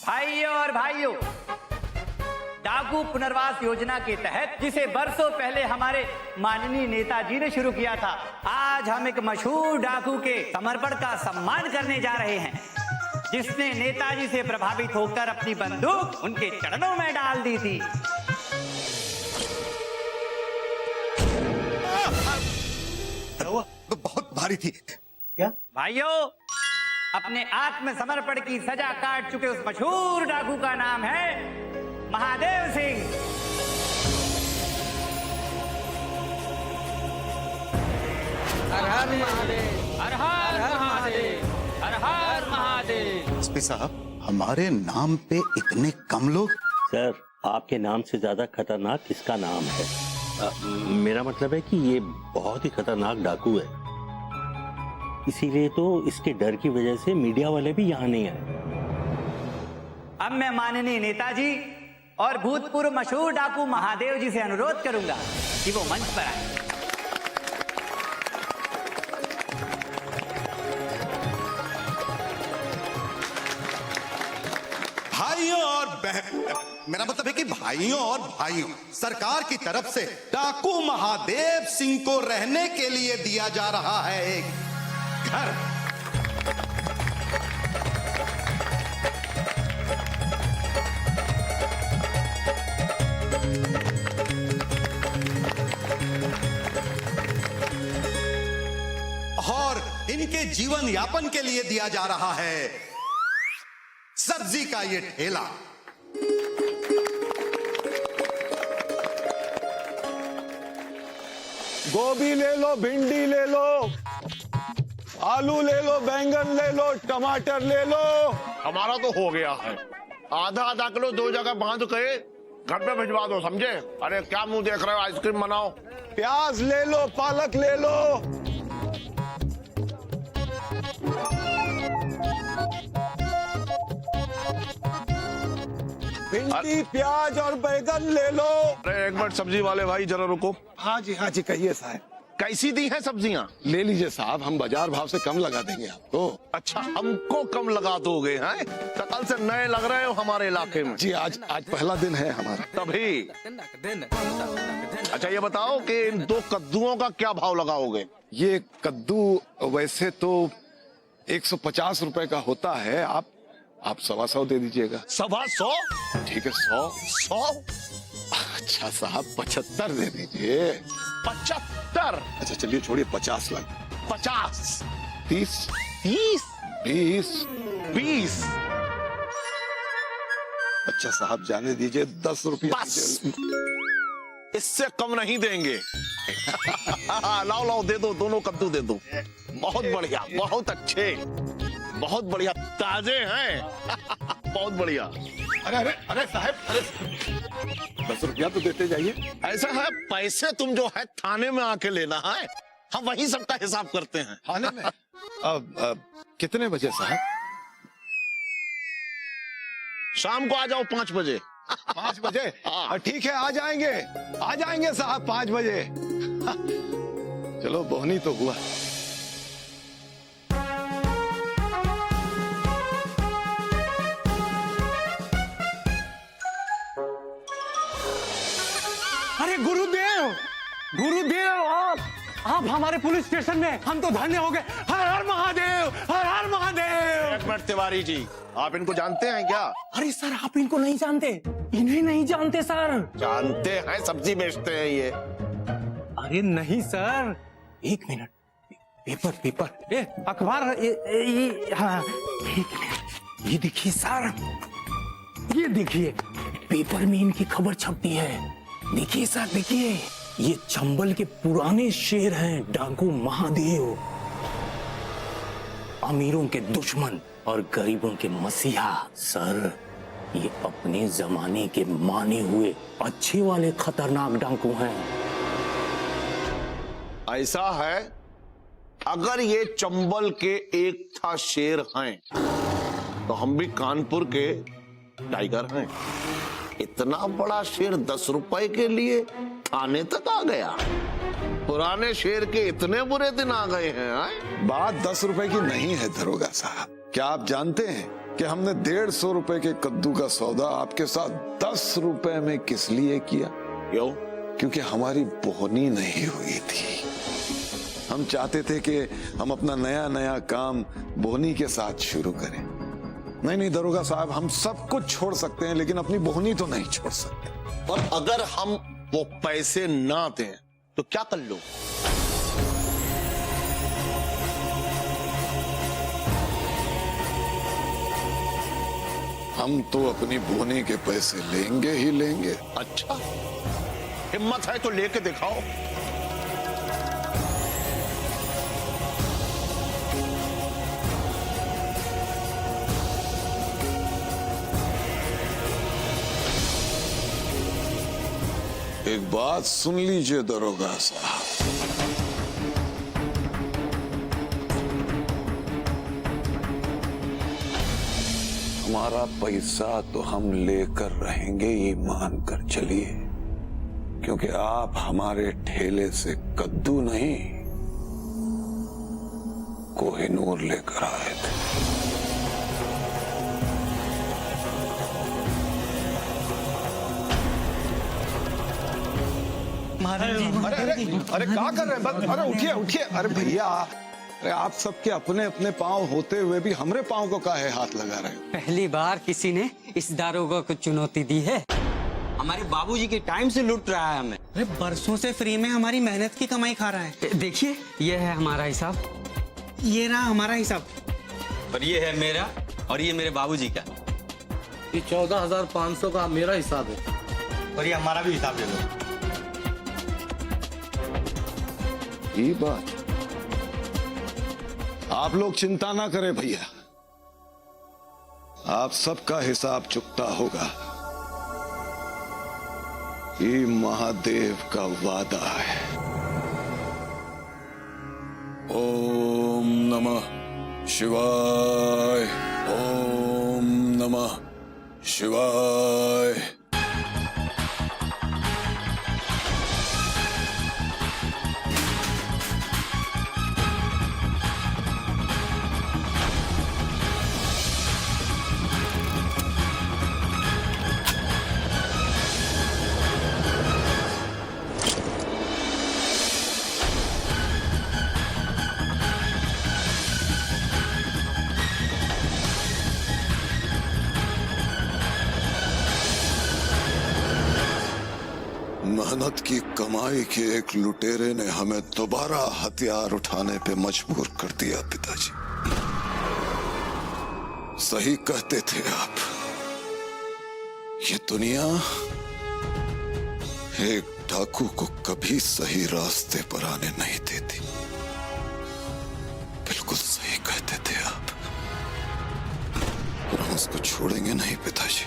भाइयों और भाइयों, डाकू पुनर्वास योजना के तहत जिसे बरसों पहले हमारे माननीय नेताजी ने शुरू किया था, आज हम एक मशहूर डाकू के समर्पण का सम्मान करने जा रहे हैं, जिसने नेताजी से प्रभावित होकर अपनी बंदूक उनके चरणों में डाल दी थी। तो बहुत भारी थी। क्या भाइयों, अपने आत्मसमर्पण की सजा काट चुके उस मशहूर डाकू का नाम है महादेव सिंह। हर हर महादेव, हर हर महादेव, हर हर महादेव। एसपी साहब, हमारे नाम पे इतने कम लोग। सर, आपके नाम से ज्यादा खतरनाक इसका नाम है। मेरा मतलब है कि ये बहुत ही खतरनाक डाकू है, इसीलिए तो इसके डर की वजह से मीडिया वाले भी यहाँ नहीं आए। अब मैं माननीय नेताजी और भूतपूर्व मशहूर डाकू महादेव जी से अनुरोध करूंगा कि वो मंच पर आए। भाइयों और मेरा मतलब है कि भाइयों और भाइयों, सरकार की तरफ से डाकू महादेव सिंह को रहने के लिए दिया जा रहा है एक घर। और इनके जीवन यापन के लिए दिया जा रहा है सब्जी का ये ठेला। गोभी ले लो, भिंडी ले लो, आलू ले लो, बैंगन ले लो, टमाटर ले लो। हमारा तो हो गया है। आधा आधा किलो दो जगह बांध के घर पे भिजवा दो, समझे? अरे क्या मुंह देख रहे हो, आइसक्रीम बनाओ। प्याज ले लो, पालक ले लो। भिंडी, प्याज और बैगन ले लो। अरे एक मिनट सब्जी वाले भाई, जरा रुको। हाँ जी कहिए साहब। कैसी दी हैं सब्जियां? ले लीजिए साहब, हम बाजार भाव से कम लगा देंगे आपको। अच्छा, हमको कम लगा दोगे हैं? कल से नए लग रहे हो हमारे इलाके में। जी आज पहला दिन है हमारा। तभी। अच्छा ये बताओ कि इन दो कद्दुओं का क्या भाव लगाओगे? ये कद्दू वैसे तो 150 रुपए का होता है, आप 125 दे दीजिएगा। 125? ठीक है, 100। 100? अच्छा साहब 75 दे दीजिए। 75? अच्छा चलिए छोड़िए, 50 लग। 50? 30, 30? 20, 20? अच्छा साहब जाने दीजिए, 10 रुपये बस। इससे कम नहीं देंगे। लाओ लाओ, दे दो, दोनों कद्दू दे दो। बहुत बढ़िया, बहुत अच्छे, बहुत बढ़िया, ताजे हैं। बहुत बढ़िया। अरे अरे अरे साहब, अरे 10 रुपया तो देते जाइए। ऐसा है, पैसे तुम जो है थाने में आके लेना है, हम वही सबका हिसाब करते हैं। थाने में? अब कितने बजे साहब? शाम को आ जाओ 5 बजे। 5 बजे? हाँ। ठीक है, आ जाएंगे साहब 5 बजे। चलो बोहनी तो हुआ। अरे गुरुदेव, आप हमारे पुलिस स्टेशन में, हम तो धन्य हो गए। हर हर महादेव, हर हर महादेव। एक मिनट तिवारी जी, आप इनको जानते हैं क्या? अरे सर, आप इनको नहीं जानते? इन्हें नहीं जानते सर? जानते हैं, सब्जी बेचते हैं ये। अरे नहीं सर, 1 मिनट, पेपर, अखबार, हाँ, 1 मिनट, ये देखिए सर, ये देखिए, पेपर में इनकी खबर छपती है। देखिए सर, देखिए, ये चंबल के पुराने शेर हैं, डाकू महादेव, अमीरों के दुश्मन और गरीबों के मसीहा। सर, ये अपने जमाने के माने हुए अच्छे वाले खतरनाक डाकू हैं। ऐसा है, अगर ये चंबल के एक था शेर हैं, तो हम भी कानपुर के टाइगर हैं। इतना बड़ा शेर 10 रुपए के लिए थाने तक आ गया। पुराने शेर के इतने बुरे दिन आ गए हैं। बात 10 रुपए की नहीं है दरोगा साहब। क्या आप जानते हैं कि हमने 150 रुपए के कद्दू का सौदा आपके साथ 10 रुपए में किस लिए किया? क्यों? क्योंकि हमारी बोहनी नहीं हुई थी। हम चाहते थे कि हम अपना नया नया काम बोहनी के साथ शुरू करें। नहीं दरोगा साहब, हम सब कुछ छोड़ सकते हैं लेकिन अपनी बोहनी तो नहीं छोड़ सकते। और अगर हम वो पैसे ना दें तो क्या कर लो? हम तो अपनी बोहनी के पैसे लेंगे ही लेंगे। अच्छा, हिम्मत है तो लेके दिखाओ। एक बात सुन लीजिए दरोगा साहब, हमारा पैसा तो हम लेकर रहेंगे, ये मान कर चलिए, क्योंकि आप हमारे ठेले से कद्दू नहीं कोहिनूर लेकर आए थे। अरे क्या कर रहे हैं? बस अरे उठिए उठिए। अरे भैया, अरे आप सबके अपने अपने पाँव होते हुए भी हमरे पाँव को काहे हाथ लगा रहे हो? पहली बार किसी ने इस दारोगा को चुनौती दी है। हमारे बाबूजी के टाइम से लूट रहा है हमें। अरे बरसों से फ्री में हमारी मेहनत की कमाई खा रहा है। देखिए, ये है हमारा हिसाब, ये रहा हमारा हिसाब। और ये है मेरा, और ये मेरे बाबूजी का। ये 14,500 का मेरा हिसाब है। और ये हमारा भी हिसाब ले लो। ये बात, आप लोग चिंता ना करें भैया, आप सबका हिसाब चुकता होगा। ये महादेव का वादा है। ओम नमः शिवाय, ओम नमः शिवाय। मेहनत की कमाई के एक लुटेरे ने हमें दोबारा हथियार उठाने पे मजबूर कर दिया पिताजी। सही कहते थे आप, ये दुनिया एक डाकू को कभी सही रास्ते पर आने नहीं देती। बिल्कुल सही कहते थे आप, और हम उसको छोड़ेंगे नहीं पिताजी।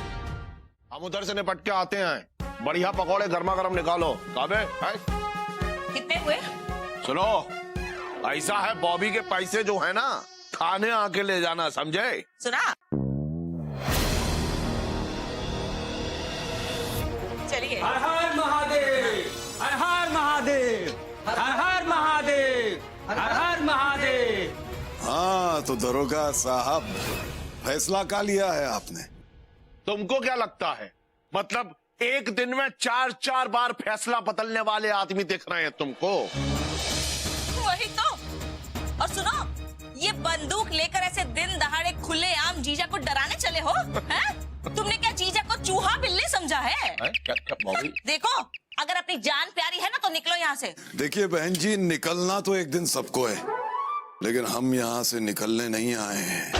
हम उधर से निपट के आते हैं। बढ़िया पकौड़े गर्मा गर्म निकालो। काबे है? कितने हुए? सुनो, ऐसा है, बॉबी के पैसे जो है ना, खाने आके ले जाना, समझे? सुना? चलिए। हर हर महादेव, हर हर महादेव, हर हर महादेव, हर हर महादेव। हाँ तो दरोगा साहब, फैसला क्या लिया है आपने? तुमको क्या लगता है, मतलब एक दिन में 4-4 बार फैसला बदलने वाले आदमी दिख रहे हैं तुमको? वही तो। और सुनो, ये बंदूक लेकर ऐसे दिन दहाड़े खुले आम जीजा को डराने चले हो? हैं? तुमने क्या जीजा को चूहा बिल्ली समझा है? देखो, अगर अपनी जान प्यारी है ना तो निकलो यहाँ से। देखिए बहन जी, निकलना तो एक दिन सबको है, लेकिन हम यहाँ से निकलने नहीं आए हैं।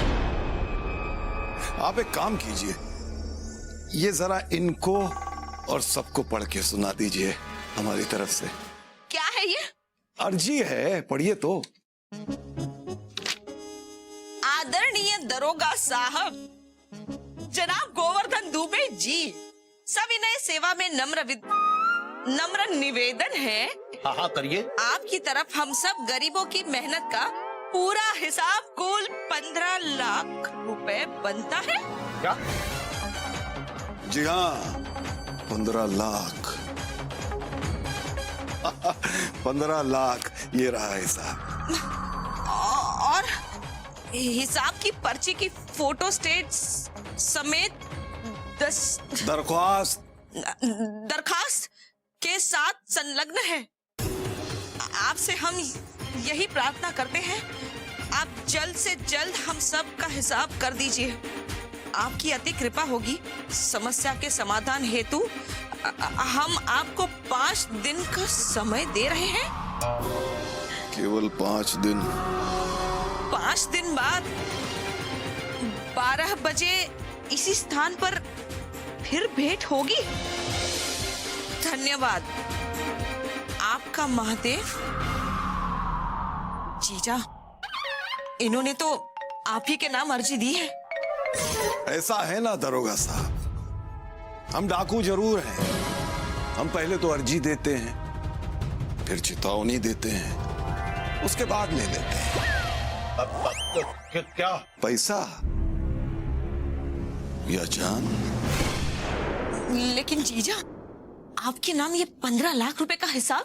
आप एक काम कीजिए, ये जरा इनको और सबको पढ़ के सुना दीजिए हमारी तरफ से। क्या है ये? अर्जी है, पढ़िए तो। आदरणीय दरोगा साहब, जनाब गोवर्धन दुबे जी, सविनय सेवा में नम्र निवेदन है। हाँ करिए। आपकी तरफ हम सब गरीबों की मेहनत का पूरा हिसाब कुल 15 लाख रुपए बनता है। क्या? जी हाँ, 15 लाख। 15 लाख, ये रहा हिसाब। और हिसाब की पर्ची की फोटो स्टेट समेत दरखास्त के साथ संलग्न है। आपसे हम यही प्रार्थना करते हैं, आप जल्द से जल्द हम सब का हिसाब कर दीजिए। आपकी अति कृपा होगी। समस्या के समाधान हेतु हम आपको 5 दिन का समय दे रहे हैं। केवल 5 दिन? 5 दिन बाद 12 बजे इसी स्थान पर फिर भेंट होगी। धन्यवाद। आपका महादेव। जीजा, इन्होंने तो आप ही के नाम अर्जी दी है। ऐसा है ना दरोगा साहब, हम डाकू जरूर हैं। हम पहले तो अर्जी देते हैं, फिर चेतावनी देते हैं, उसके बाद ले लेते हैं। क्या? पैसा या जान? लेकिन जीजा, आपके नाम ये 15 लाख रुपए का हिसाब,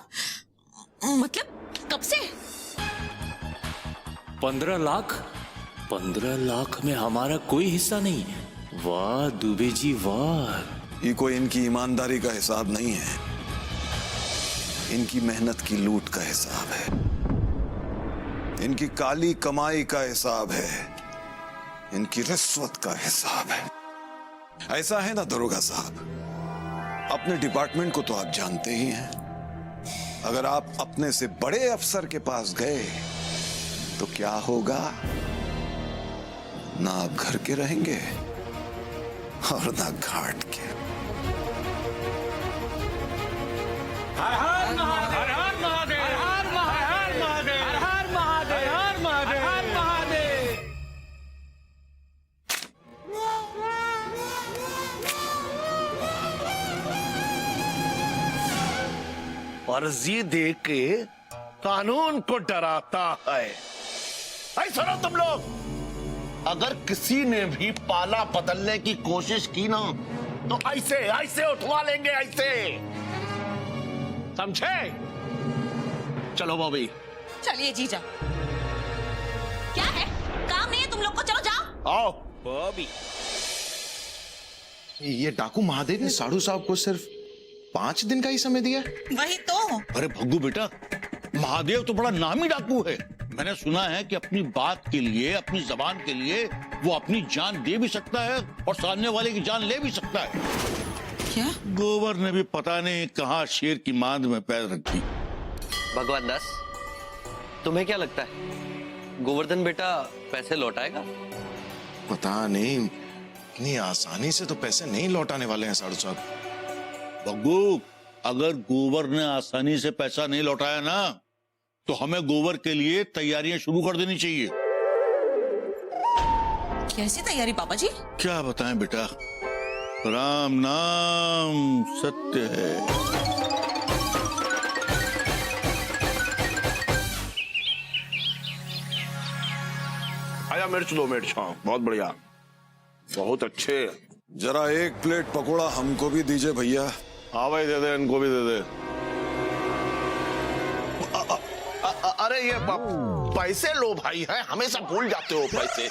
मतलब कब से? 15 लाख? 15 लाख में हमारा कोई हिस्सा नहीं। वाह दुबे जी वाह। ये कोई इनकी ईमानदारी का हिसाब नहीं है, इनकी मेहनत की लूट का हिसाब है, इनकी काली कमाई का हिसाब है, इनकी रिश्वत का हिसाब है। ऐसा है ना दरोगा साहब, अपने डिपार्टमेंट को तो आप जानते ही हैं। अगर आप अपने से बड़े अफसर के पास गए तो क्या होगा? ना आप घर के रहेंगे और ना घाट के। हर हर महादेव, हर हर महादेव, हर हर महादेव, हर हर महादेव, हर हर महादेव, हर हर महादेव। अर्जी दे के कानून को डराता है। ऐसा ना तुम लोग, अगर किसी ने भी पाला बदलने की कोशिश की ना तो ऐसे ऐसे उठवा लेंगे, ऐसे, समझे? चलो बॉबी। चलिए जीजा। क्या है? काम नहीं है तुम लोग को? चलो जाओ। आओ बॉबी। ये डाकू महादेव ने साधु साहब को सिर्फ 5 दिन का ही समय दिया। वही तो। अरे भग्गू बेटा, महादेव तो बड़ा नामी डाकू है। मैंने सुना है कि अपनी बात के लिए, अपनी जबान के लिए वो अपनी जान दे भी सकता है और सामने वाले की जान ले भी सकता है। क्या? गोबर ने भी पता नहीं कहाँ शेर की मांद में पैर रख दी। भगवान दास, तुम्हें क्या लगता है गोवर्धन बेटा पैसे लौटाएगा? पता नहीं, इतनी आसानी से तो पैसे नहीं लौटाने वाले हैं साधु साहब। भग्गू, अगर गोबर ने आसानी से पैसा नहीं लौटाया ना तो हमें गोबर के लिए तैयारियां शुरू कर देनी चाहिए। कैसी तैयारी पापा जी? क्या बताएं बेटा, राम नाम सत्य है। आया मिर्च 2 मिर्च। हाँ बहुत बढ़िया, बहुत अच्छे। जरा 1 प्लेट पकोड़ा हमको भी दीजिए भैया। हाँ भाई दे दे, इनको भी दे दे। अरे ये पैसे लो भाई, है हमेशा भूल जाते हो पैसे।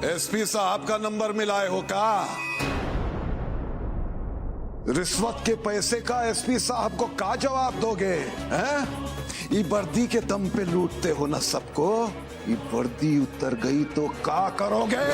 एसपी साहब का नंबर मिलाए हो का? रिश्वत के पैसे का एसपी साहब को का जवाब दोगे? हैं? ये वर्दी के दम पे लूटते हो ना सबको। ये वर्दी उतर गई तो का करोगे?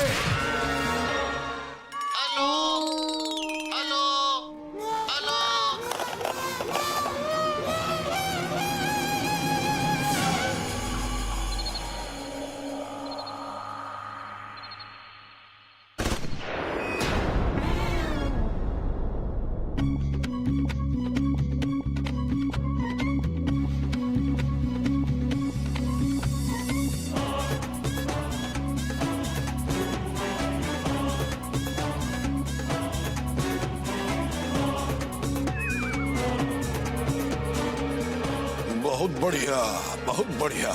बहुत बढ़िया, बहुत बढ़िया।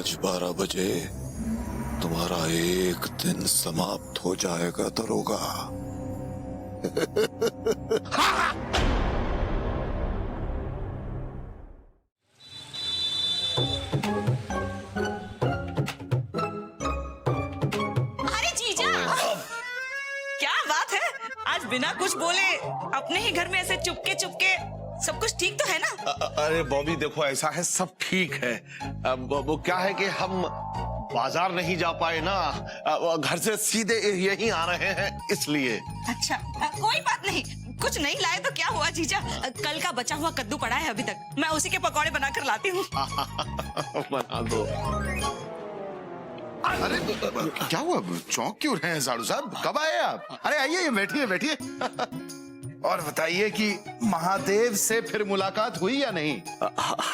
आज 12 बजे तुम्हारा एक दिन समाप्त हो जाएगा दरोगा। अरे जीजा, क्या बात है, आज बिना कुछ बोले अपने ही घर में ऐसे चुपके चुपके सब कुछ ठीक तो है ना? अरे बॉबी देखो, ऐसा है सब ठीक है। अब वो क्या है कि हम बाजार नहीं जा पाए ना, घर से सीधे यहीं आ रहे हैं इसलिए। अच्छा, कोई बात नहीं, कुछ नहीं लाए तो क्या हुआ जीजा, कल का बचा हुआ कद्दू पड़ा है अभी तक, मैं उसी के पकौड़े बनाकर लाती हूँ। बना दो। अरे क्या हुआ, चौंक क्यों रहे हैं साड़ू साहब? कब आए आप? अरे आइए, बैठिए बैठिए। और बताइए कि महादेव से फिर मुलाकात हुई या नहीं?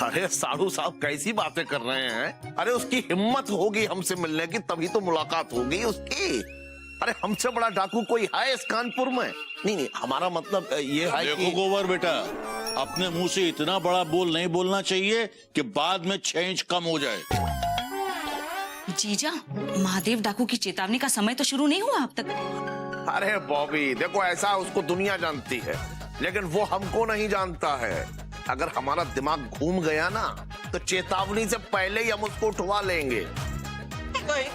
अरे साड़ू साहब कैसी बातें कर रहे हैं? अरे उसकी हिम्मत होगी हमसे मिलने की तभी तो मुलाकात होगी उसकी। अरे हमसे बड़ा डाकू कोई है इस कानपुर में? नहीं, हमारा मतलब ये है देखो कि गोबर बेटा, अपने मुंह से इतना बड़ा बोल नहीं बोलना चाहिए कि बाद में 6 इंच कम हो जाए। जीजा, महादेव डाकू की चेतावनी का समय तो शुरू नहीं हुआ अब तक। अरे बॉबी देखो, ऐसा उसको दुनिया जानती है लेकिन वो हमको नहीं जानता है। अगर हमारा दिमाग घूम गया ना तो चेतावनी से पहले ही हम उसको उठवा लेंगे।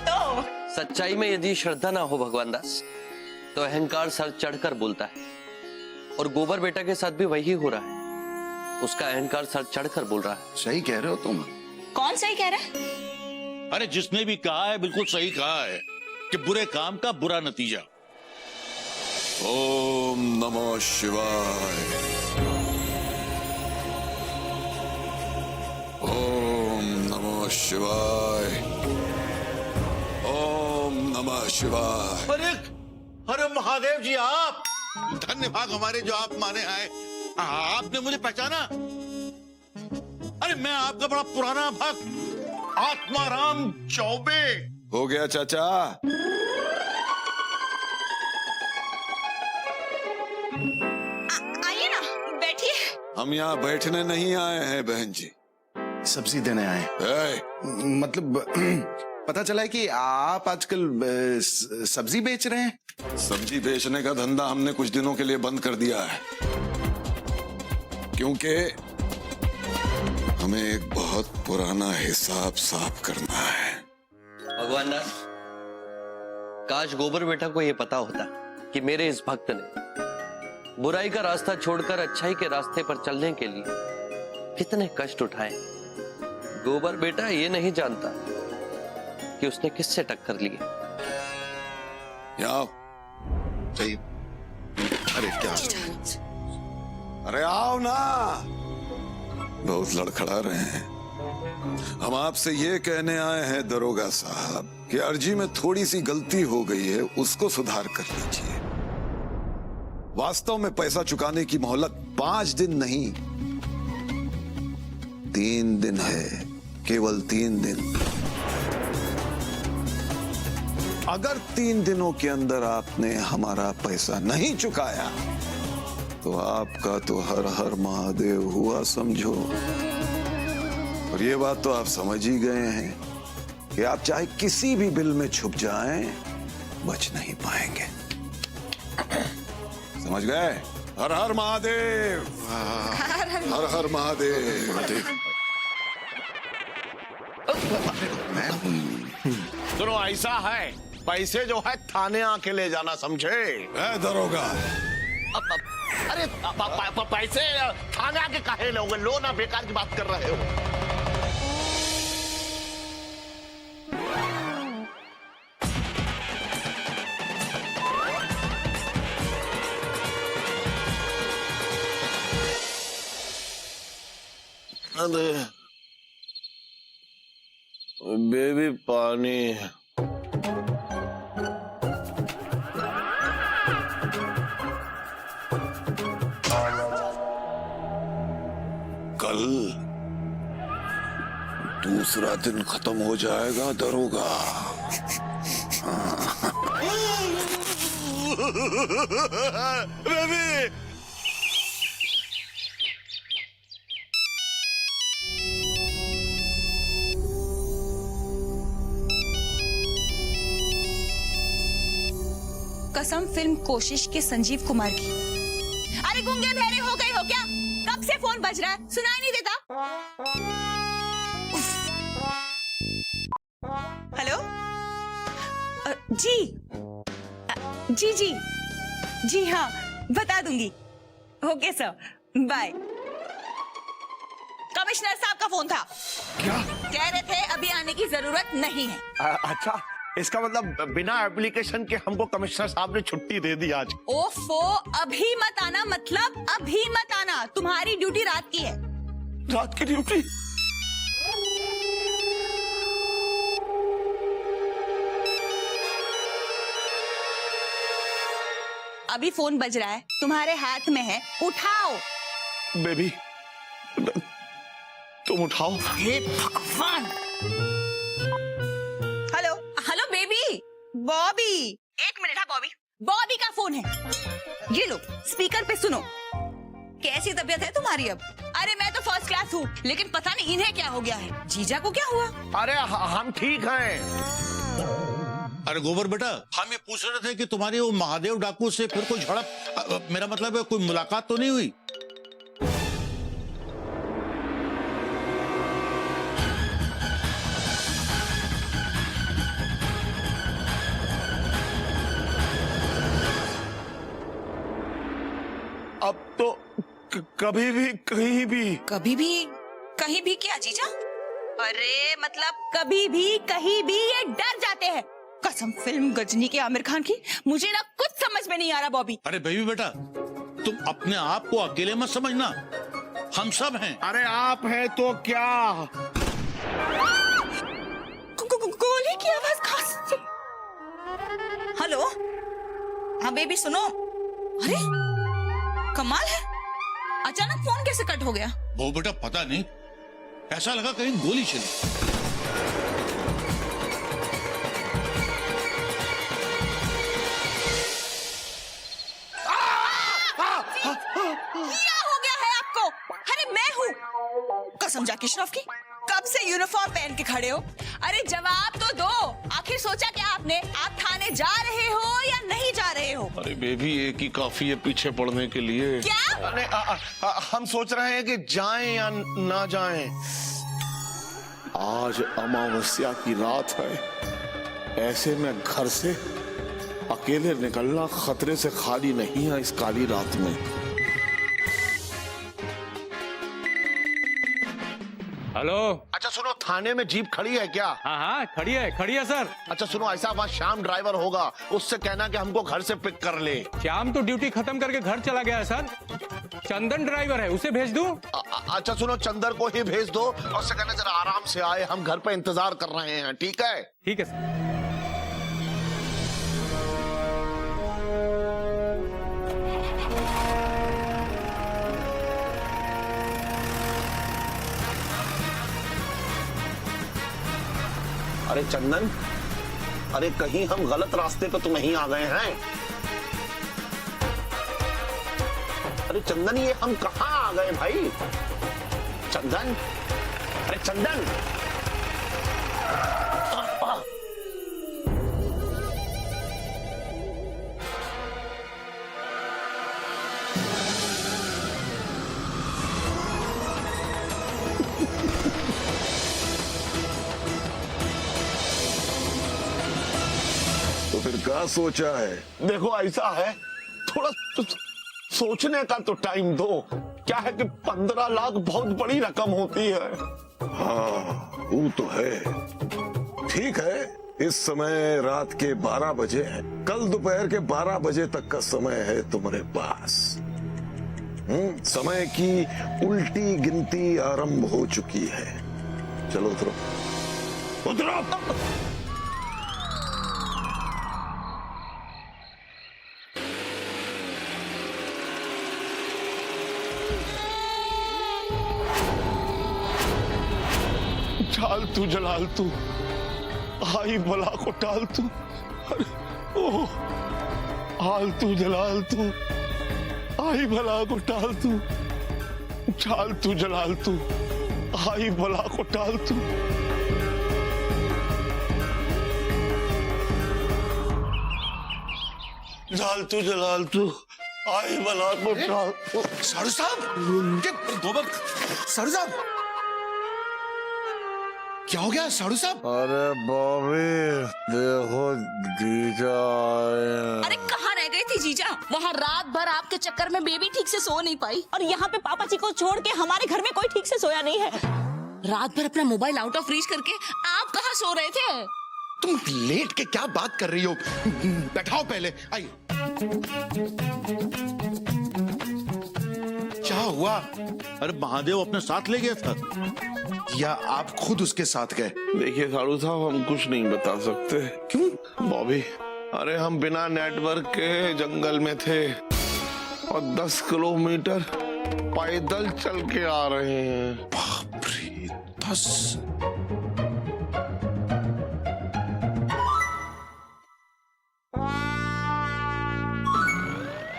तो सच्चाई में यदि श्रद्धा ना हो भगवान दास, तो अहंकार सर चढ़कर बोलता है, और गोबर बेटा के साथ भी वही हो रहा है। उसका अहंकार सर चढ़कर बोल रहा है। सही कह रहे हो तुम। कौन सही कह रहा है? अरे जिसने भी कहा है बिल्कुल सही कहा है कि बुरे काम का बुरा नतीजा। ओम नमः शिवाय। ओम नमः शिवाय। ओम नमः शिवाय। अरे अरे महादेव जी, आप धन्यवाद हमारे जो आप माने आए। आपने मुझे पहचाना? अरे मैं आपका बड़ा पुराना भक्त आत्माराम चौबे। हो गया चाचा। आइए ना, बैठिए। हम यहाँ बैठने नहीं आए हैं बहन जी, सब्जी देने आए। मतलब पता चला है कि आप आजकल सब्जी बेच रहे हैं। सब्जी बेचने का धंधा हमने कुछ दिनों के लिए बंद कर दिया है, क्योंकि हमें एक बहुत पुराना हिसाब साफ करना है। भगवान दास, काश गोबर बेटा को यह पता होता कि मेरे इस भक्त ने बुराई का रास्ता छोड़कर अच्छाई के रास्ते पर चलने के लिए कितने कष्ट उठाए। गोबर बेटा ये नहीं जानता कि उसने किससे टक्कर ली। आओ। सही। अरे क्या? अरे आओ ना, बहुत लड़खड़ा रहे हैं। हम आपसे ये कहने आए हैं दरोगा साहब कि अर्जी में थोड़ी सी गलती हो गई है, उसको सुधार कर लीजिए। वास्तव में पैसा चुकाने की मोहलत 5 दिन नहीं 3 दिन है, केवल 3 दिन। अगर 3 दिनों के अंदर आपने हमारा पैसा नहीं चुकाया तो आपका तो हर हर महादेव हुआ समझो। और ये बात तो आप समझ ही गए हैं कि आप चाहे किसी भी बिल में छुप जाएं, बच नहीं पाएंगे। समझ गए? हर हर महादेव। हर हर महादेव। सुनो, ऐसा है, पैसे जो है थाने आके ले जाना, समझे? दरोगा, अरे पैसे थाने आके काहे लोगे? लो ना, बेकार की बात कर रहे हो। अरे बेबी पानी। कल दूसरा दिन खत्म हो जाएगा दरोगा। बेबी, कसम फिल्म कोशिश के संजीव कुमार की। अरे गूंगे बहरे हो गए हो क्या? कब से फोन बज रहा है, सुनाई नहीं देता? हेलो जी हाँ, बता दूंगी। Okay sir, bye. कमिश्नर साहब का फोन था। क्या कह रहे थे अभी आने की जरूरत नहीं है। अच्छा, इसका मतलब बिना एप्लीकेशन के हमको कमिश्नर साहब ने छुट्टी दे दी आज। ओफो, अभी मत आना, मतलब अभी मत आना। तुम्हारी ड्यूटी रात की है। रात की ड्यूटी? अभी फोन बज रहा है, तुम्हारे हाथ में है, उठाओ। बेबी तुम उठाओ। हे भगवान। Hello hello baby, Bobby. एक मिनट। हाँ बॉबी, बॉबी का फोन है। ये लो स्पीकर पे सुनो। कैसी तबीयत है तुम्हारी अब? अरे मैं तो फर्स्ट क्लास हूँ, लेकिन पता नहीं इन्हें क्या हो गया है। जीजा को क्या हुआ? अरे हम ठीक हैं। अरे गोबर बेटा, हम ये पूछ रहे थे कि तुम्हारी वो महादेव डाकू से फिर कोई झड़प, मेरा मतलब है कोई मुलाकात तो नहीं हुई? अब तो कभी भी कहीं भी क्या जीजा? अरे मतलब कभी भी कहीं भी ये डर जाते हैं। कसम फिल्म गजनी के आमिर खान की, मुझे ना कुछ समझ में नहीं आ रहा बॉबी। अरे बेबी बेटा, तुम अपने आप को अकेले मत समझना, हम सब हैं। अरे आप हैं तो क्या? गोली की आवाज खास। हेलो, हाँ बेबी सुनो। अरे कमाल है, अचानक फोन कैसे कट हो गया? वो बेटा पता नहीं, ऐसा लगा कहीं गोली चली। क्या हो गया है आपको? अरे मैं हूँ कसम जाकी श्रॉफ की, कब से यूनिफॉर्म पहन के खड़े हो? अरे जवाब तो दो, आखिर सोचा क्या आपने? आप थाने जा रहे हो या नहीं जा रहे हो? अरे बेबी, एक ही काफी है पीछे पड़ने के लिए। क्या? अरे हम सोच रहे हैं कि जाएं या ना जाएं। आज अमावस्या की रात है, ऐसे में घर से अकेले निकलना खतरे से खाली नहीं है इस काली रात में। हेलो। अच्छा सुनो, थाने में जीप खड़ी है क्या? हाँ खड़ी है सर। अच्छा सुनो, ऐसा वहाँ श्याम ड्राइवर होगा, उससे कहना कि हमको घर से पिक कर ले। श्याम तो ड्यूटी खत्म करके घर चला गया है सर। चंदन ड्राइवर है, उसे भेज दूं? अच्छा सुनो, चंदर को ही भेज दो और उससे कहना जरा आराम से आए, हम घर पे इंतजार कर रहे हैं। ठीक है? ठीक है सर। अरे चंदन, अरे कहीं हम गलत रास्ते पे तो नहीं आ गए हैं? अरे चंदन, ये हम कहाँ आ गए भाई? चंदन, अरे चंदन। तो फिर क्या सोचा है? देखो ऐसा है, थोड़ा सोचने का तो टाइम दो। क्या है कि 15 लाख बहुत बड़ी रकम होती है। हाँ वो तो है। ठीक है, इस समय रात के 12 बजे है, कल दोपहर के 12 बजे तक का समय है तुम्हारे पास। समय की उल्टी गिनती आरंभ हो चुकी है। चलो उतरो, उतरो। चाल तू जलाल तू, आई बला को टाल तू। अरे ओ, हाल तू जलाल तू, आई बला को टाल तू। चाल तू जलाल तू, आई बला को टाल तू। लालतू जलालतू आई बला साड़ू साहब क्या गोबर साड़ू साहब क्या हो गया साड़ू साहब? अरे बॉबी देखो जीजा आए। अरे कहाँ रह गई थी जीजा? वहाँ रात भर आपके चक्कर में बेबी ठीक से सो नहीं पाई, और यहाँ पे पापा जी को छोड़ के हमारे घर में कोई ठीक से सोया नहीं है। रात भर अपना मोबाइल आउट ऑफ रीच करके आप कहाँ सो रहे थे? तुम लेट के क्या बात कर रही हो? बैठाओ पहले, आइए। क्या हुआ? अरे महादेव अपने साथ ले गया था या आप खुद उसके साथ गए? देखिए साड़ू साहब, हम कुछ नहीं बता सकते। क्यों बॉबी, अरे हम बिना नेटवर्क के जंगल में थे और 10 किलोमीटर पैदल चल के आ रहे हैं। बाप रे, 10।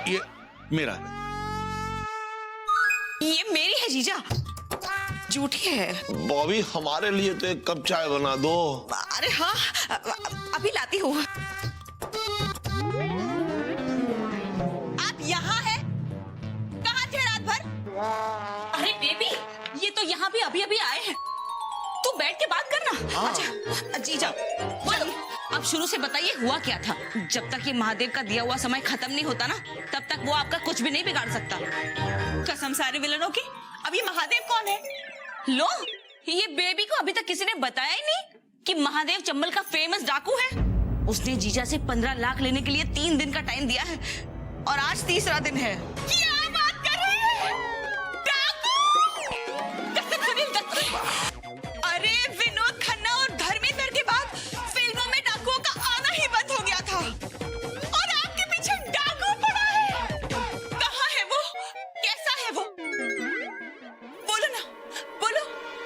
ये मेरा है। ये मेरी है जीजा, झूठी है। बॉबी, हमारे लिए तो एक कप चाय बना दो। अरे हाँ, अभी लाती हूँ। आप यहाँ हैं? कहाँ थे रात भर? अरे बेबी, ये तो यहाँ भी अभी अभी आए हैं। तू बैठ के बात करना। अच्छा जीजा, बोलो अब शुरू से बताइए हुआ क्या था? जब तक ये महादेव का दिया हुआ समय खत्म नहीं होता ना, तब तक वो आपका कुछ भी नहीं बिगाड़ सकता। कसम सारे विलनों की। अब ये महादेव कौन है? लो, ये बेबी को अभी तक किसी ने बताया ही नहीं कि महादेव चंबल का फेमस डाकू है। उसने जीजा से 15 लाख लेने के लिए 3 दिन का टाइम दिया है, और आज तीसरा दिन है। क्या बात कर रहे हैं? डाकू! अरे विनोद खन्ना और धर्मेंद्र के बाद फिल्मों में डाकुओं का आना ही बंद हो गया था, और आपके पीछे डाकू पड़ा है। कहाँ है वो? कैसा है वो? बोलो ना, बोलो,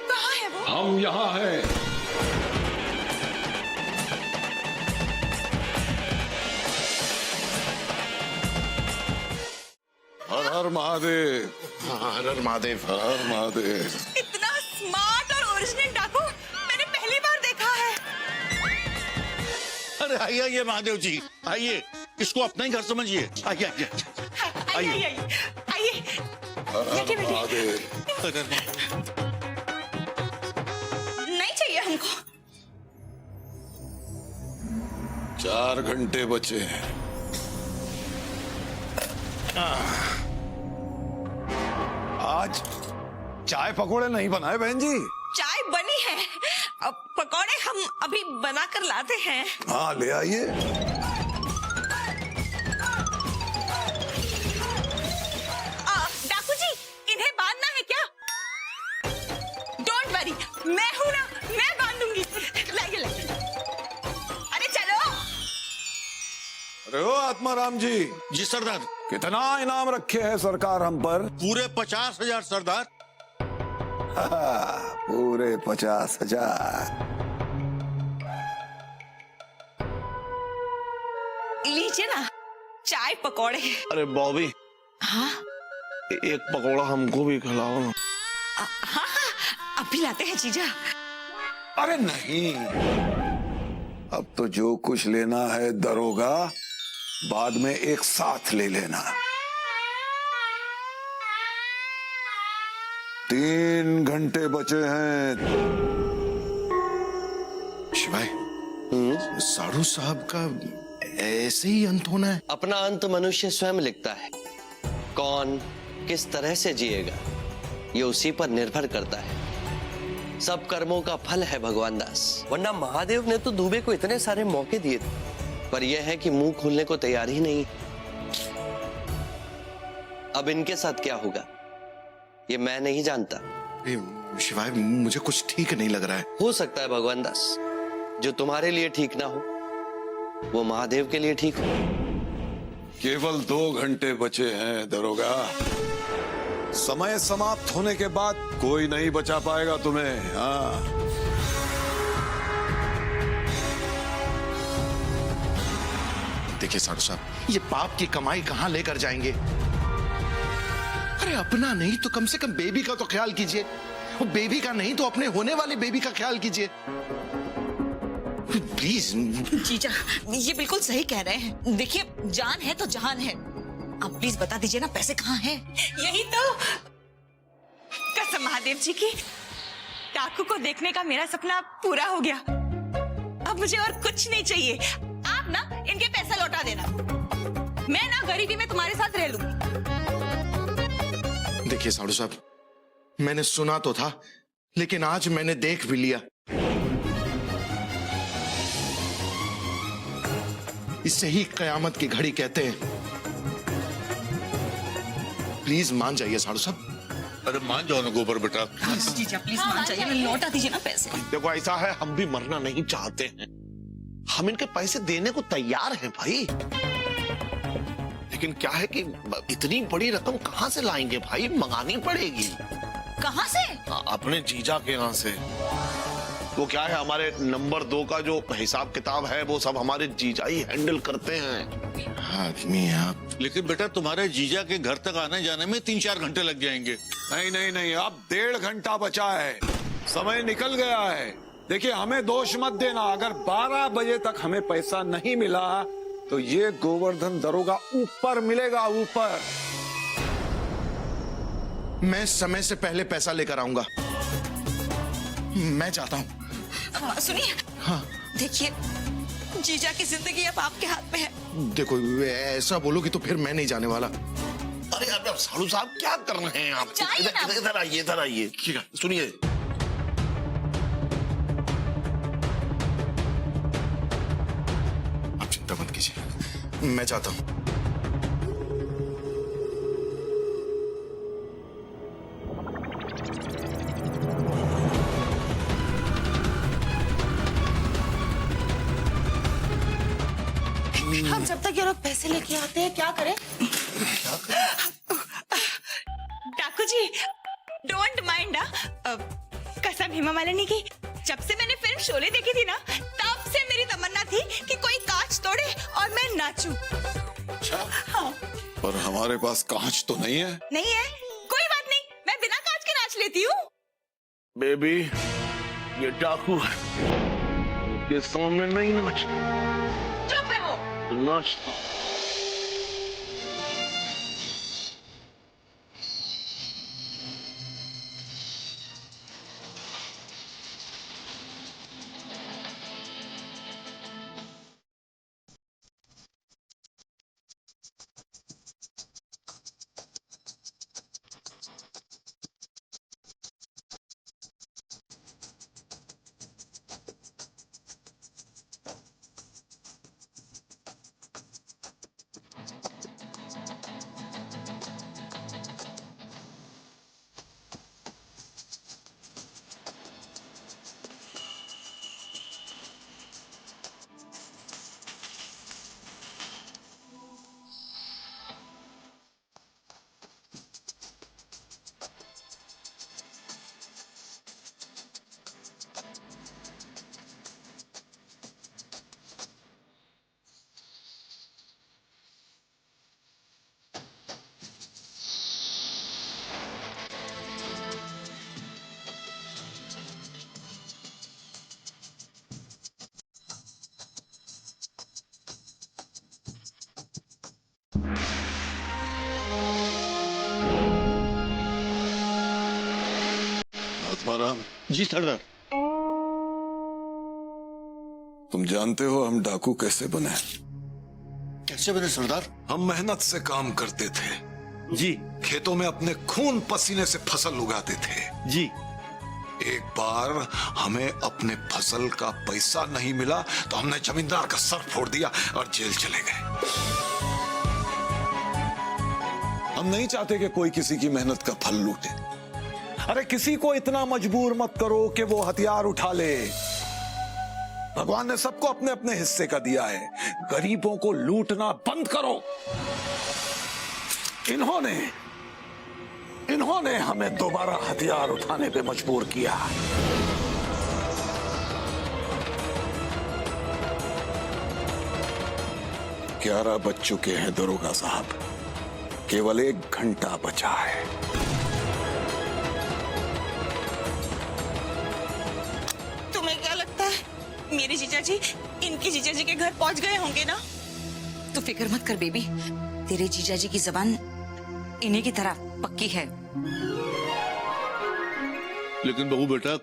कहाँ है वो? हम यहाँ हैं। हर हर महादेव, हर हर महादेव। हर हर महादेव। इतना स्मार्ट और ओरिजिनल डाकू मैंने पहली बार देखा है। अरे आइए आइए महादेव जी, आइए, इसको अपना ही घर समझिए। आइए आइए आइए आइए आइए, बैठिए बैठिए। महादेव, नहीं चाहिए हमको। 4 घंटे बचे हैं। आज चाय पकोड़े नहीं बनाए बहन जी? चाय बनी है, अब पकौड़े हम अभी बना कर लाते हैं। हाँ, ले आइए। डाकू जी, इन्हें बांधना है क्या? डोंट वरी, मैं हूं ना, मैं बांधूंगी। लाइए लाइए। अरे चलो। अरे ओ आत्माराम जी, जी सरदार। कितना इनाम रखे हैं सरकार हम पर? पूरे 50,000 सरदार। पूरे 50,000। लीजिए ना, चाय पकौड़े। अरे बॉबी, हाँ एक पकौड़ा हमको भी खिलाओ ना। हाँ, अभी लाते हैं जीजा। अरे नहीं, अब तो जो कुछ लेना है दरोगा, बाद में एक साथ ले लेना। 3 घंटे बचे हैं। शिवाय, साड़ू साहब का ऐसे ही अंत होना है? अपना अंत मनुष्य स्वयं लिखता है। कौन किस तरह से जिएगा, ये उसी पर निर्भर करता है। सब कर्मों का फल है भगवान दास। वरना महादेव ने तो दुबे को इतने सारे मौके दिए थे, पर यह है कि मुंह खोलने को तैयार ही नहीं। अब इनके साथ क्या होगा, ये मैं नहीं जानता। शिवाय, मुझे कुछ ठीक नहीं लग रहा है। हो सकता है भगवान दास, जो तुम्हारे लिए ठीक ना हो, वो महादेव के लिए ठीक हो। केवल 2 घंटे बचे हैं दरोगा। समय समाप्त होने के बाद कोई नहीं बचा पाएगा तुम्हें। हाँ, देखिए साड़ू साहब, ये पाप की कमाई कहां लेकर जाएंगे? अरे अपना नहीं तो कम से कम बेबी का तो ख्याल कीजिए। वो बेबी का नहीं तो अपने होने वाले बेबी का ख्याल कीजिए। प्लीज। जीजा ये बिल्कुल सही कह रहे हैं। देखिए जान है तो जहान है। आप प्लीज बता दीजिए ना पैसे कहाँ हैं? यही तो कसम महादेव जी की, डाकू को देखने का मेरा सपना पूरा हो गया। अब मुझे और कुछ नहीं चाहिए। आप ना इनके पैसा लौटा देना। मैं ना गरीबी में तुम्हारे साथ रह लूंगी। देखिए साड़ू साहब, मैंने सुना तो था, लेकिन आज मैंने देख भी लिया। इससे ही कयामत की घड़ी कहते हैं। प्लीज मान जाइए साड़ू साहब। अरे मान जाओ ना गोबर बेटा। जीजा प्लीज मान जाइए, लौटा दीजिए ना पैसे। देखो ऐसा है, हम भी मरना नहीं चाहते हैं, हम इनके पैसे देने को तैयार हैं भाई। लेकिन क्या है कि इतनी बड़ी रकम कहाँ से लाएंगे भाई? मंगानी पड़ेगी। कहाँ से? अपने जीजा के यहाँ से। वो क्या है, हमारे नंबर 2 का जो हिसाब किताब है वो सब हमारे जीजा ही हैंडल करते हैं। आदमी आप। लेकिन बेटा तुम्हारे जीजा के घर तक आने जाने में 3-4 घंटे लग जाएंगे। नहीं नहीं नहीं, अब 1.5 घंटा बचा है, समय निकल गया है। देखिए हमें दोष मत देना, अगर 12 बजे तक हमें पैसा नहीं मिला तो ये गोवर्धन दरोगा ऊपर मिलेगा, ऊपर। मैं समय से पहले पैसा लेकर आऊंगा। मैं चाहता हूँ। सुनिए। हाँ। देखिए जीजा की जिंदगी अब आपके हाथ में है। देखो ऐसा बोलोगी तो फिर मैं नहीं जाने वाला। अरे यार साड़ू साहब क्या कर रहे हैं आप? जाइए ना। इधर आइए, इधर आइए। ठीक है सुनिए, आप चिंता मत कीजिए, मैं चाहता हूँ। हम जब तक ये लोग पैसे लेके आते हैं क्या करें? डाकू जी डोंट माइंड। कसम हेमा मालिनी की, जब से मैंने फिल्म शोले देखी थी ना, तब से मेरी तमन्ना थी कि कोई कांच तोड़े और मैं नाचूं। हाँ। पर हमारे पास कांच तो नहीं है। नहीं है, कोई बात नहीं, मैं बिना कांच के नाच लेती हूँ। बेबी ये डाकू है, ये सामने नहीं नाच। चुप रहो। नाच। आत्माराम जी सरदार। तुम जानते हो हम डाकू कैसे बने? कैसे बने सरदार? हम मेहनत से काम करते थे जी। खेतों में अपने खून पसीने से फसल उगाते थे जी। एक बार हमें अपने फसल का पैसा नहीं मिला तो हमने जमींदार का सर फोड़ दिया और जेल चले गए। हम नहीं चाहते कि कोई किसी की मेहनत का फल लूटे। अरे किसी को इतना मजबूर मत करो कि वो हथियार उठा ले। भगवान ने सबको अपने अपने हिस्से का दिया है, गरीबों को लूटना बंद करो। इन्होंने हमें दोबारा हथियार उठाने पे मजबूर किया। ग्यारह बज चुके हैं दरोगा साहब, केवल 1 घंटा बचा है। तुम्हें क्या लगता है मेरे जीजा जी इनके जीजा जी के घर पहुंच गए होंगे ना। तू फिक्र मत कर बेबी, तेरे जीजा जी की जबान इन्हीं की तरह पक्की है। लेकिन बहू बेटा,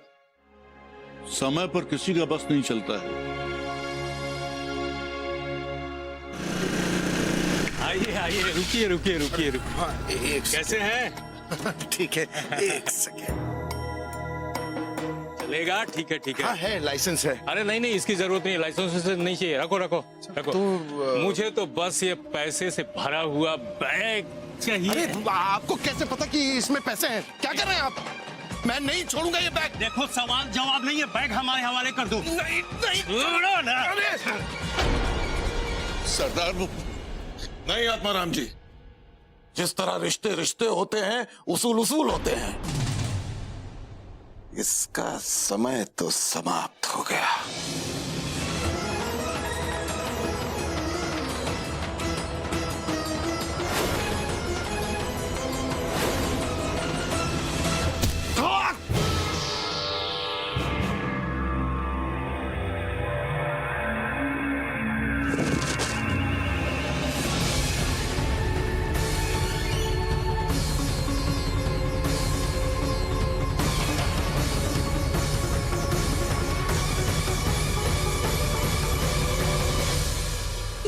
समय पर किसी का बस नहीं चलता है। आइए आइए, रुकिए रुकिए रुकिए रुकिए। हाँ, एक कैसे हैं? ठीक है, एक सेकेंड। चलेगा? ठीक है ठीक है। हाँ है, लाइसेंस है। अरे नहीं नहीं, इसकी जरूरत नहीं, लाइसेंस से नहीं चाहिए। रखो रखो रखो। मुझे तो बस ये पैसे से भरा हुआ बैग चाहिए। अरे आपको कैसे पता कि इसमें पैसे हैं? क्या कर रहे हैं आप? मैं नहीं छोड़ूंगा ये बैग। देखो, सवाल जवाब नहीं है, बैग हमारे हवाले कर दो। नहीं नहीं छोड़ो ना। सरदार नहीं आत्माराम जी, जिस तरह रिश्ते रिश्ते होते हैं, उसूल उसूल होते हैं। इसका समय तो समाप्त हो गया।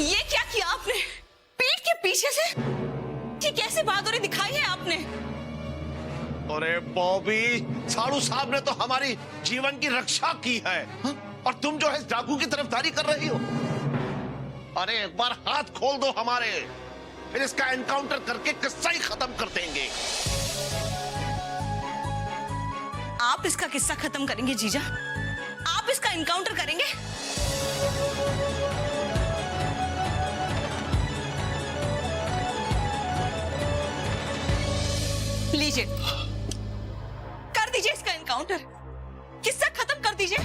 ये क्या किया आपने? पीठ के पीछे से ये कैसे बहादुरी दिखाई है आपने? अरे बॉबी, साड़ू साहब ने तो हमारी जीवन की रक्षा की है। हा? और तुम जो है डाकू की तरफदारी कर रही हो। अरे एक बार हाथ खोल दो हमारे, फिर इसका एनकाउंटर करके किस्सा ही खत्म कर देंगे। आप इसका किस्सा खत्म करेंगे जीजा? आप इसका एनकाउंटर करेंगे? लीजिए, कर दीजिए इसका एनकाउंटर, किस्सा खत्म कर दीजिए।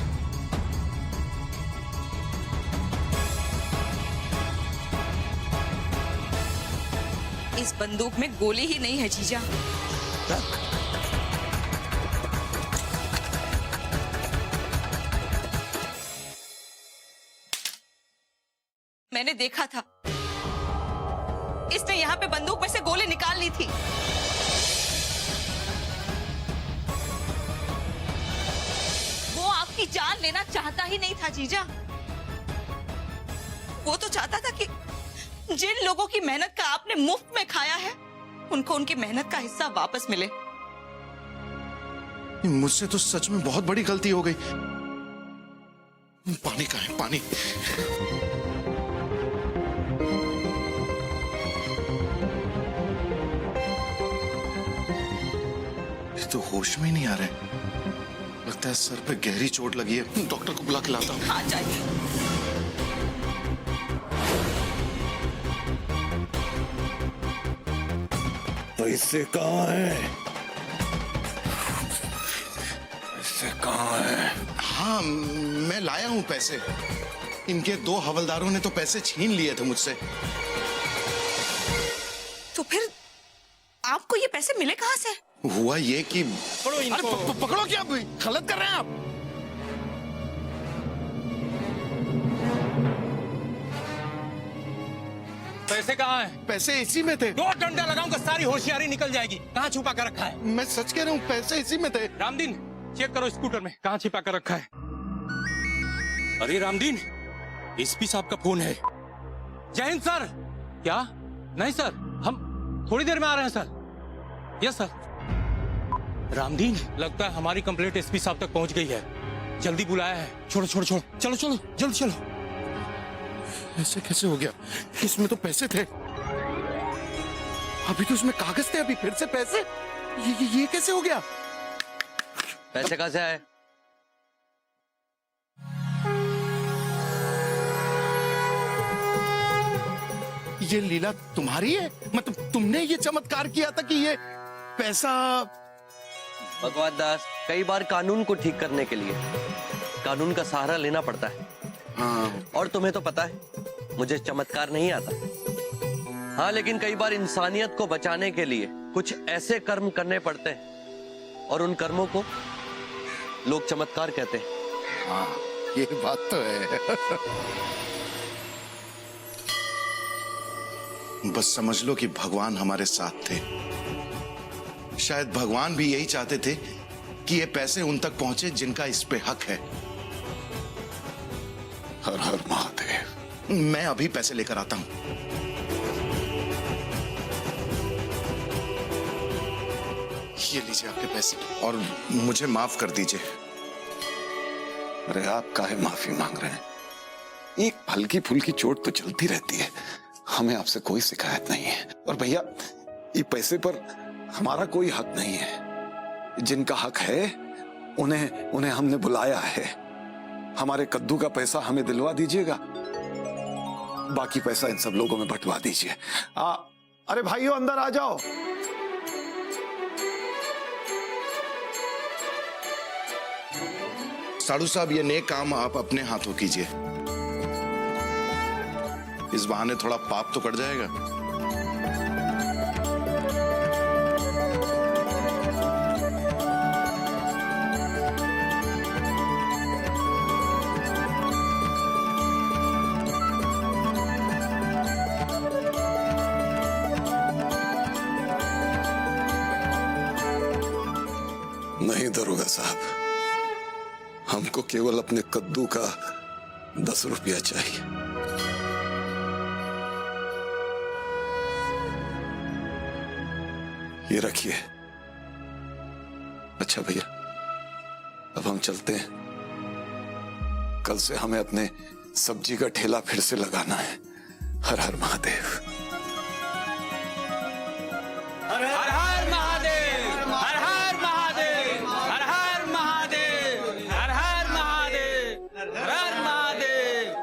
इस बंदूक में गोली ही नहीं है जीजा। मैंने देखा था, इसने यहाँ पे बंदूक में से गोली निकाल ली थी। वो आपकी जान लेना चाहता ही नहीं था जीजा। वो तो चाहता था कि जिन लोगों की मेहनत का आपने मुफ्त में खाया है, उनको उनकी मेहनत का हिस्सा वापस मिले। मुझसे तो सच में बहुत बड़ी गलती हो गई। पानी कहाँ है? पानी। ये तो होश में ही नहीं आ रहे। लगता है सर पे गहरी चोट लगी है। डॉक्टर को बुला के लाता हूँ। हाँ जाइए। पैसे कहाँ हैं? पैसे कहाँ हैं? हाँ, मैं लाया हूँ पैसे। इनके 2 हवलदारों ने तो पैसे छीन लिए थे मुझसे। तो फिर आपको ये पैसे मिले कहाँ से? हुआ ये कि पकड़ो इनको। अरे पकड़ो क्या? गलत कर रहे हैं आप। पैसे कहाँ हैं? पैसे इसी में थे। 2 डंडा लगाऊंगा, सारी होशियारी निकल जाएगी। कहाँ छुपा कर रखा है? मैं सच कह रहा हूँ, पैसे इसी में थे। रामदीन, चेक करो स्कूटर में कहाँ छिपा कर रखा है। अरे रामदीन, एसपी साहब का फोन है। जय हिंद सर। क्या? नहीं सर, हम थोड़ी देर में आ रहे हैं सर। Yes sir. रामदीन, लगता है हमारी कंप्लेंट एसपी साहब तक पहुंच गई है। जल्दी बुलाया है। छोड़ो छोड़ो छोड़ो, चलो चलो जल्दी चलो। ऐसे कैसे हो गया? इसमें तो पैसे थे। अभी तो उसमें कागज थे, अभी फिर से पैसे। ये कैसे हो गया? पैसे कहाँ से आए? ये लीला तुम्हारी है? मतलब तुमने ये चमत्कार किया था कि ये पैसा? भगवान दास, कई बार कानून को ठीक करने के लिए कानून का सहारा लेना पड़ता है। हाँ। और तुम्हें तो पता है, मुझे चमत्कार नहीं आता। हाँ, लेकिन कई बार इंसानियत को बचाने के लिए कुछ ऐसे कर्म करने पड़ते हैं, और उन कर्मों को लोग चमत्कार कहते हैं। ये बात तो है। बस समझ लो कि भगवान हमारे साथ थे। शायद भगवान भी यही चाहते थे कि ये पैसे उन तक पहुंचे जिनका इस पे हक है। हर हर महादेव। मैं अभी पैसे लेकर आता हूं। ये लीजिए आपके पैसे और मुझे माफ कर दीजिए। अरे आप काहे माफी मांग रहे हैं? एक हल्की फुल्की चोट तो चलती रहती है, हमें आपसे कोई शिकायत नहीं है। और भैया ये पैसे पर हमारा कोई हक नहीं है। जिनका हक है उन्हें हमने बुलाया है। हमारे कद्दू का पैसा हमें दिलवा दीजिएगा, बाकी पैसा इन सब लोगों में बंटवा दीजिए। अरे भाइयों अंदर आ जाओ। साधु साहब ये नेक काम आप अपने हाथों कीजिए। इस बहाने थोड़ा पाप तो कट जाएगा। नहीं दरोगा साहब, हमको केवल अपने कद्दू का 10 रुपया चाहिए। ये रखिए। अच्छा भैया अब हम चलते हैं। कल से हमें अपने सब्जी का ठेला फिर से लगाना है। हर हर महादेव। हर हर महादेव, हर हर महादेव, हर हर महादेव, हर हर महादेव, हर हर महादेव।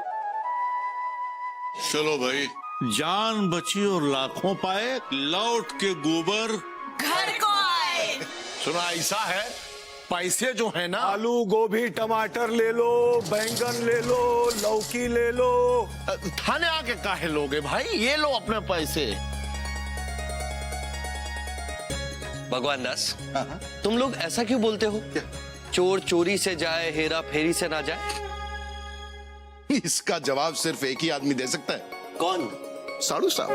चलो भाई, जान बची और लाखों पाए, लौट के गोबर घर को आए। सुना ऐसा है, पैसे जो है ना, आलू गोभी टमाटर ले लो, बैंगन ले लो, लौकी ले लो। थाने आके काहे लोगे भाई, ये लो अपने पैसे। भगवान दास, तुम लोग ऐसा क्यों बोलते हो? चोर चोरी से जाए, हेरा फेरी से ना जाए। इसका जवाब सिर्फ एक ही आदमी दे सकता है। कौन? साधु साहब।